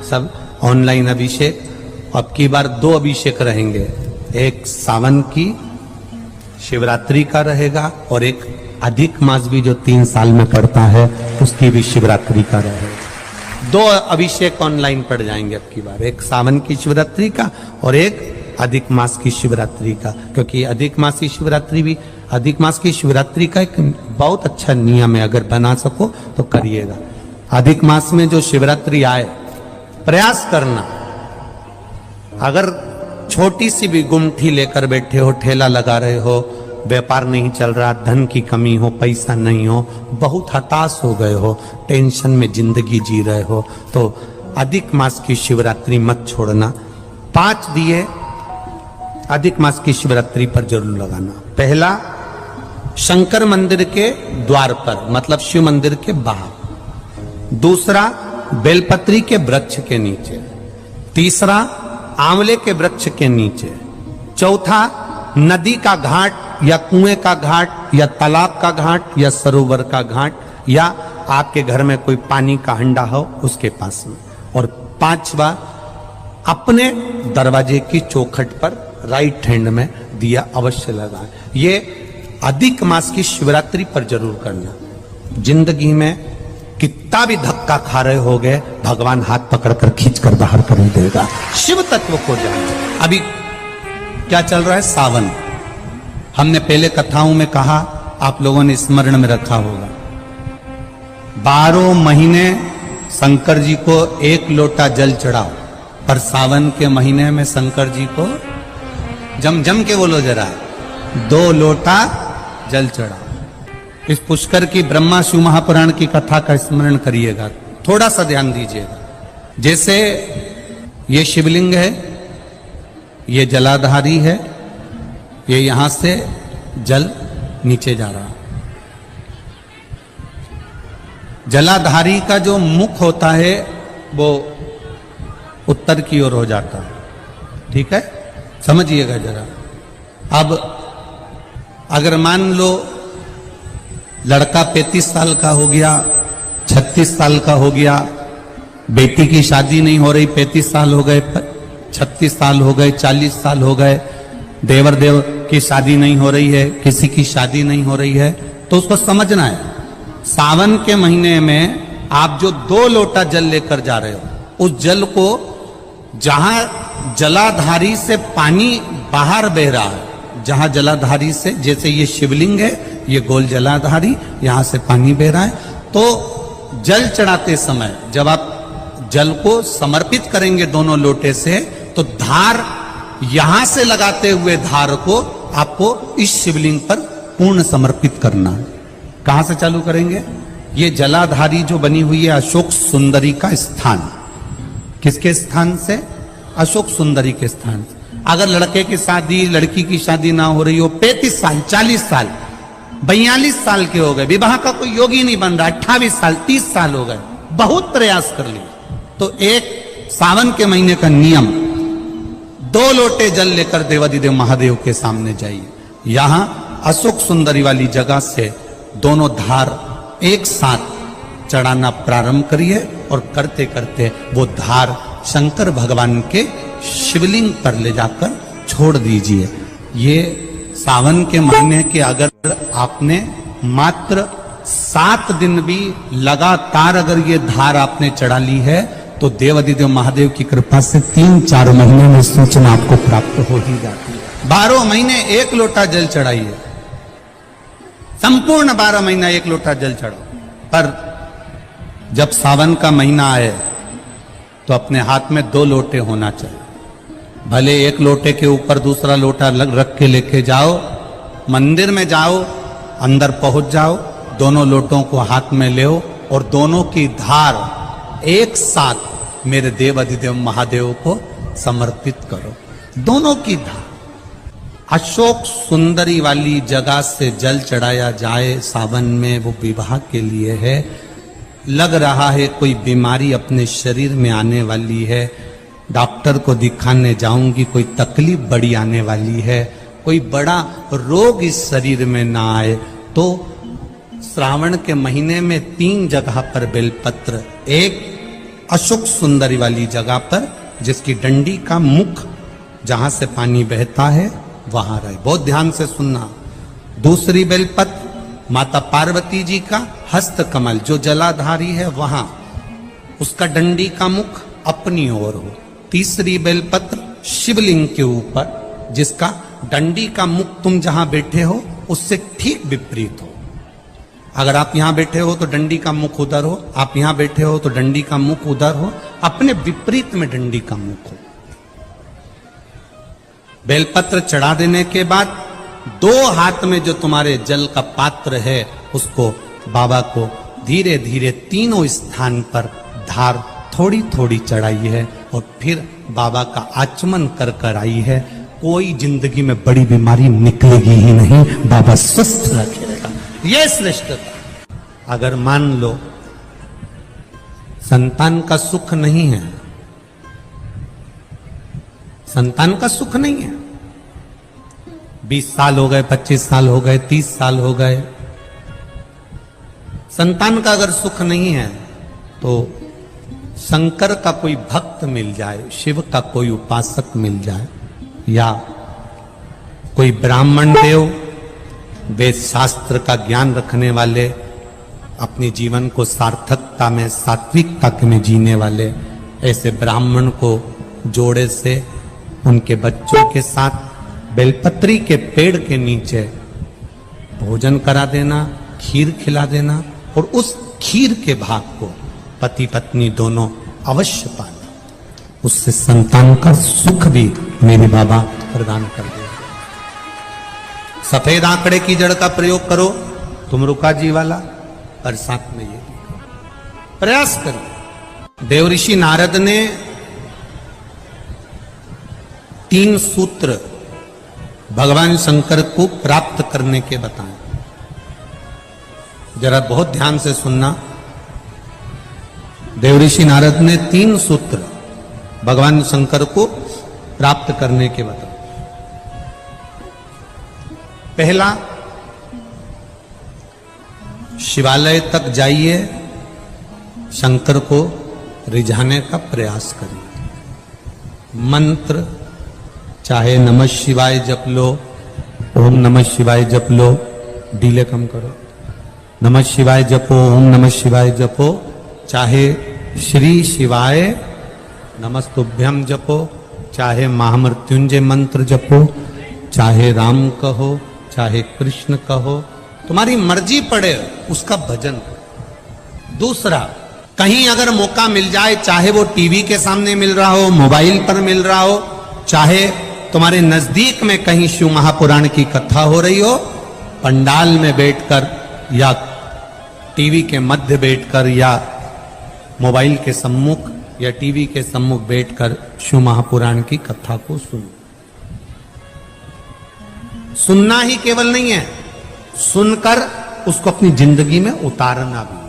सब ऑनलाइन अभिषेक। अब की बार 2 अभिषेक रहेंगे, एक सावन की शिवरात्रि का रहेगा और एक अधिक मास भी जो 3 साल में पड़ता है उसकी भी शिवरात्रि का रहेगा। 2 अभिषेक ऑनलाइन पड़ जाएंगे अब की बार, एक सावन की शिवरात्रि का और एक अधिक मास की शिवरात्रि का। क्योंकि अधिक मास की शिवरात्रि भी, अधिक मास की शिवरात्रि का एक बहुत अच्छा नियम है, अगर बना सको तो करिएगा। अधिक मास में जो शिवरात्रि आए, प्रयास करना, अगर छोटी सी भी गुमठी लेकर बैठे हो, ठेला लगा रहे हो, व्यापार नहीं चल रहा, धन की कमी हो, पैसा नहीं हो, बहुत हताश हो गए हो, टेंशन में जिंदगी जी रहे हो, तो अधिक मास की शिवरात्रि मत छोड़ना। 5 दिए अधिक मास की शिवरात्रि पर जरूर लगाना। पहला, शंकर मंदिर के द्वार पर, मतलब शिव मंदिर के बाहर। दूसरा, बेलपत्री के वृक्ष के नीचे। तीसरा, आंवले के वृक्ष के नीचे। चौथा, नदी का घाट या कुएं का घाट या तालाब का घाट या सरोवर का घाट या आपके घर में कोई पानी का हंडा हो उसके पास में। और 5वां, अपने दरवाजे की चौखट पर राइट हैंड में दिया अवश्य लगाएं। ये अधिक मास की शिवरात्रि पर जरूर करना। जिंदगी में कितना भी धक्का खा रहे हो गए, भगवान हाथ पकड़कर खींचकर बाहर कर देगा। शिव तत्व को जानो। अभी क्या चल रहा है? सावन। हमने पहले कथाओं में कहा, आप लोगों ने स्मरण में रखा होगा, 12 महीने शंकर जी को 1 लोटा जल चढ़ाओ, पर सावन के महीने में शंकर जी को जम के बोलो जरा, 2 लोटा जल चढ़ाओ। इस पुष्कर की ब्रह्मा शिव महापुराण की कथा का स्मरण करिएगा, थोड़ा सा ध्यान दीजिएगा। जैसे ये शिवलिंग है, ये जलाधारी है, ये यहां से जल नीचे जा रहा है। जलाधारी का जो मुख होता है वो उत्तर की ओर हो जाता है, ठीक है, समझिएगा जरा। अब अगर मान लो लड़का 35 साल का हो गया, 36 साल का हो गया, बेटी की शादी नहीं हो रही, 35 साल हो गए, 36 साल हो गए, 40 साल हो गए, देवर देव की शादी नहीं हो रही है, किसी की शादी नहीं हो रही है, तो उसको समझना है, सावन के महीने में आप जो 2 लोटा जल लेकर जा रहे हो, उस जल को जहां जलाधारी से पानी बाहर बह रहा है, जहां जलाधारी से, जैसे ये शिवलिंग है, ये गोल जलाधारी, यहां से पानी बह रहा है, तो जल चढ़ाते समय जब आप जल को समर्पित करेंगे दोनों लोटे से, तो धार यहां से लगाते हुए धार को आपको इस शिवलिंग पर पूर्ण समर्पित करना है। कहां से चालू करेंगे? ये जलाधारी जो बनी हुई है अशोक सुंदरी का स्थान। किसके स्थान से? अशोक सुंदरी के स्थान से। अगर लड़के की शादी, लड़की की शादी ना हो रही हो, 35 साल, 40 साल, 42 साल के हो गए, विवाह का कोई योग ही नहीं बन रहा, 28 साल, 30 साल हो गए, बहुत प्रयास कर लिए, तो एक सावन के महीने का नियम, 2 लोटे जल लेकर देवादिदेव महादेव के सामने जाइए। यहां अशोक सुंदरी वाली जगह से दोनों धार एक साथ चढ़ाना प्रारंभ करिए और करते करते वो धार शंकर भगवान के शिवलिंग पर ले जाकर छोड़ दीजिए। ये सावन के महीने के अगर आपने मात्र 7 दिन भी लगातार अगर ये धार आपने चढ़ा ली है, तो देवादिदेव महादेव की कृपा से 3-4 महीने में सूचना आपको प्राप्त हो ही जाती है। 12 महीने 1 लोटा जल चढ़ाइए, संपूर्ण 12 महीना 1 लोटा जल चढ़ाओ। पर जब सावन का महीना आए तो अपने हाथ में 2 लोटे होना चाहिए। भले 1 लोटे के ऊपर दूसरा लोटा रख के लेके जाओ, मंदिर में जाओ, अंदर पहुंच जाओ, दोनों लोटों को हाथ में ले और दोनों की धार एक साथ मेरे देव अधिदेव महादेव को समर्पित करो। दोनों की धार अशोक सुंदरी वाली जगह से जल चढ़ाया जाए सावन में, वो विवाह के लिए है। लग रहा है कोई बीमारी अपने शरीर में आने वाली है, डॉक्टर को दिखाने जाऊंगी, कोई तकलीफ बड़ी आने वाली है, कोई बड़ा रोग इस शरीर में ना आए, तो श्रावण के महीने में 3 जगह पर बेलपत्र, एक अशोक सुंदरी वाली जगह पर, जिसकी डंडी का मुख जहां से पानी बहता है वहां रहे। बहुत ध्यान से सुनना। दूसरी बेलपत्र माता पार्वती जी का हस्त कमल जो जलाधारी है वहां, उसका डंडी का मुख अपनी ओर हो। तीसरी बेलपत्र शिवलिंग के ऊपर, जिसका डंडी का मुख तुम जहां बैठे हो उससे ठीक विपरीत हो। अगर आप यहां बैठे हो तो डंडी का मुख उधर हो, आप यहां बैठे हो तो डंडी का मुख उधर हो, अपने विपरीत में डंडी का मुख हो। बेलपत्र चढ़ा देने के बाद 2 हाथ में जो तुम्हारे जल का पात्र है उसको बाबा को धीरे धीरे तीनों स्थान पर धार थोड़ी थोड़ी चढ़ाई है और फिर बाबा का आचमन कर कर आई है। कोई जिंदगी में बड़ी बीमारी निकलेगी ही नहीं, बाबा स्वस्थ रखेगा। यह श्रेष्ठता। अगर मान लो संतान का सुख नहीं है, संतान का सुख नहीं है, 20 साल हो गए, 25 साल हो गए, 30 साल हो गए, संतान का अगर सुख नहीं है तो शंकर का कोई भक्त मिल जाए, शिव का कोई उपासक मिल जाए, या कोई ब्राह्मण देव वेद शास्त्र का ज्ञान रखने वाले, अपने जीवन को सार्थकता में सात्विकता में जीने वाले, ऐसे ब्राह्मण को जोड़े से उनके बच्चों के साथ बेलपत्री के पेड़ के नीचे भोजन करा देना, खीर खिला देना, और उस खीर के भाग को पति पत्नी दोनों अवश्य पाना। उससे संतान का सुख भी मेरे बाबा प्रदान कर दे। सफेद आंकड़े की जड़ का प्रयोग करो, तुम रुका जी वाला, और साथ में ये प्रयास करो। देवऋषि नारद ने 3 सूत्र भगवान शंकर को प्राप्त करने के बताएं। जरा बहुत ध्यान से सुनना। देवऋषि नारद ने 3 सूत्र भगवान शंकर को प्राप्त करने के बताएं। पहला, शिवालय तक जाइए, शंकर को रिझाने का प्रयास करिए। मंत्र चाहे नमः शिवाय जप लो, ओम नमः शिवाय जप लो, डीले कम करो, नमः शिवाय जपो, ओम नमः शिवाय जपो, चाहे श्री शिवाय नमस्तुभ्यम जपो, चाहे महामृत्युंजय मंत्र जपो, चाहे राम कहो, चाहे कृष्ण कहो, तुम्हारी मर्जी पड़े उसका भजन। दूसरा, कहीं अगर मौका मिल जाए, चाहे वो टीवी के सामने मिल रहा हो, मोबाइल पर मिल रहा हो, चाहे तुम्हारे नजदीक में कहीं शिव महापुराण की कथा हो रही हो, पंडाल में बैठकर या टीवी के मध्य बैठकर या मोबाइल के सम्मुख या टीवी के सम्मुख बैठकर शिव महापुराण की कथा को सुनो। सुनना ही केवल नहीं है, सुनकर उसको अपनी जिंदगी में उतारना भी।